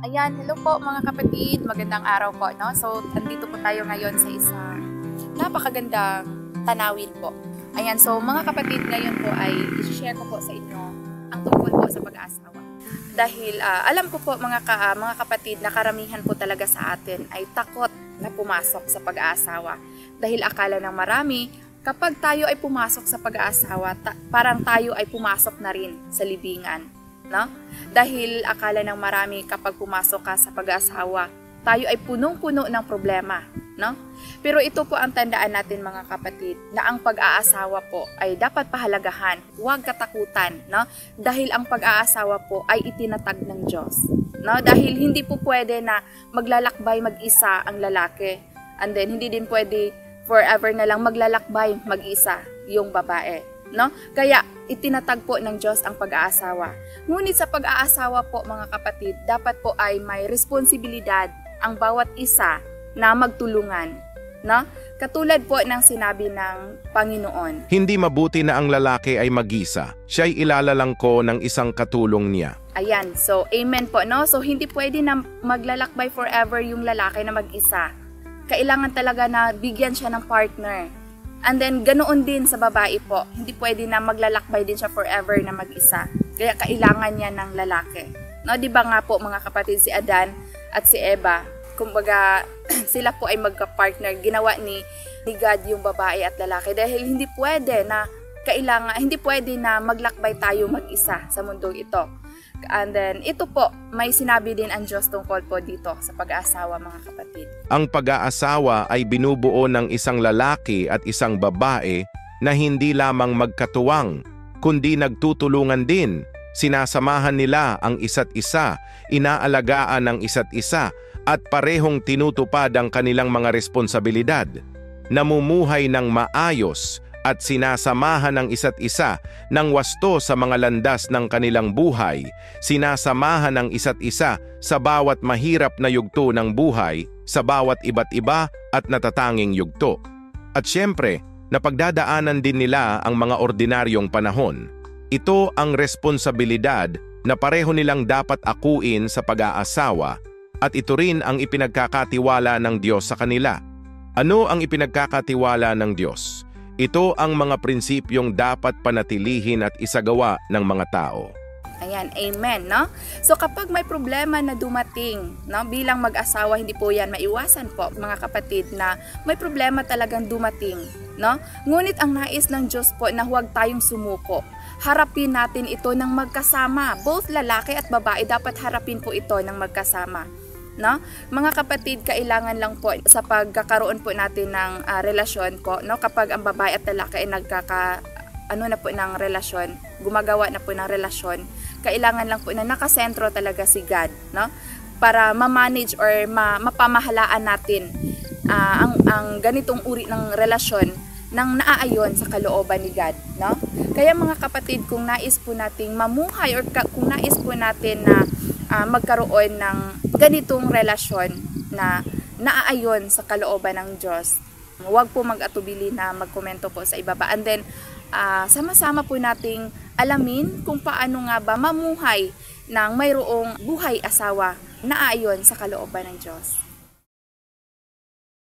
Ayan, hello po mga kapatid, magandang araw po, no? So, andito po tayo ngayon sa isang napakagandang tanawin po. Ayan, so mga kapatid, ngayon po ay i-share ko po sa inyo ang tungkol po sa pag-aasawa. Dahil alam ko po mga kapatid na karamihan po talaga sa atin ay takot na pumasok sa pag-aasawa. Dahil akala ng marami, kapag tayo ay pumasok sa pag-aasawa, parang tayo ay pumasok na rin sa libingan. No? Dahil akala ng marami kapag pumasok ka sa pag-aasawa, tayo ay punong-puno ng problema, no? Pero ito po ang tandaan natin mga kapatid, na ang pag-aasawa po ay dapat pahalagahan, huwag katakutan, no? Dahil ang pag-aasawa po ay itinatag ng Diyos, no? Dahil hindi po pwede na maglalakbay mag-isa ang lalaki, and then hindi din pwede forever na lang maglalakbay mag-isa yung babae, no? Kaya itinatag po ng Diyos ang pag-aasawa. Ngunit sa pag-aasawa po mga kapatid, dapat po ay may responsibilidad ang bawat isa na magtulungan, no? Katulad po ng sinabi ng Panginoon. Hindi mabuti na ang lalaki ay mag-isa. Siya'y ilalangko ng isang katulong niya. Ayan, so amen po, no? So hindi pwede na maglalakbay forever yung lalaki na mag-isa. Kailangan talaga na bigyan siya ng partner. And then, ganoon din sa babae po. Hindi pwede na maglalakbay din siya forever na mag-isa. Kaya kailangan niya ng lalaki. No, di ba nga po mga kapatid, si Adan at si Eva, kumbaga sila po ay magka-partner. Ginawa ni God yung babae at lalaki dahil hindi pwede na maglakbay tayo mag-isa sa mundong ito. And then, ito po, may sinabi din ang Diyos tungkol po dito sa pag-aasawa mga kapatid. Ang pag-aasawa ay binubuo ng isang lalaki at isang babae na hindi lamang magkatuwang, kundi nagtutulungan din. Sinasamahan nila ang isa't isa, inaalagaan ang isa't isa, at parehong tinutupad ang kanilang mga responsibilidad. Namumuhay ng maayos at sinasamahan ang isa't isa ng wasto sa mga landas ng kanilang buhay, sinasamahan ang isa't isa sa bawat mahirap na yugto ng buhay, sa bawat iba't iba at natatanging yugto. At syempre, napagdadaanan din nila ang mga ordinaryong panahon. Ito ang responsibilidad na pareho nilang dapat akuin sa pag-aasawa, at ito rin ang ipinagkakatiwala ng Diyos sa kanila. Ano ang ipinagkakatiwala ng Diyos? Ito ang mga prinsipyong dapat panatilihin at isagawa ng mga tao. Ayan, amen, no? So kapag may problema na dumating, no, bilang mag-asawa, hindi po yan maiwasan po, mga kapatid, na may problema talagang dumating, no? Ngunit ang nais ng Diyos po na huwag tayong sumuko. Harapin natin ito ng magkasama. Both lalaki at babae, dapat harapin po ito ng magkasama. No? Mga kapatid, kailangan lang po sa pagkakaroon po natin ng relasyon po, no? Kapag ang babae at lalaki ay ng relasyon, gumagawa na po ng relasyon, kailangan lang po na nakasentro talaga si God, no? Para ma-manage or mapamahalaan natin ang ganitong uri ng relasyon nang naaayon sa kalooban ni God, no? Kaya mga kapatid, kung nais po nating mamuhay or kung nais po natin na magkaroon ng ganitong relasyon na naaayon sa kalooban ng Diyos, huwag po mag-atubili na magkomento po sa ibaba. And then, sama-sama po nating alamin kung paano nga ba mamuhay ng mayroong buhay asawa na naaayon sa kalooban ng Diyos.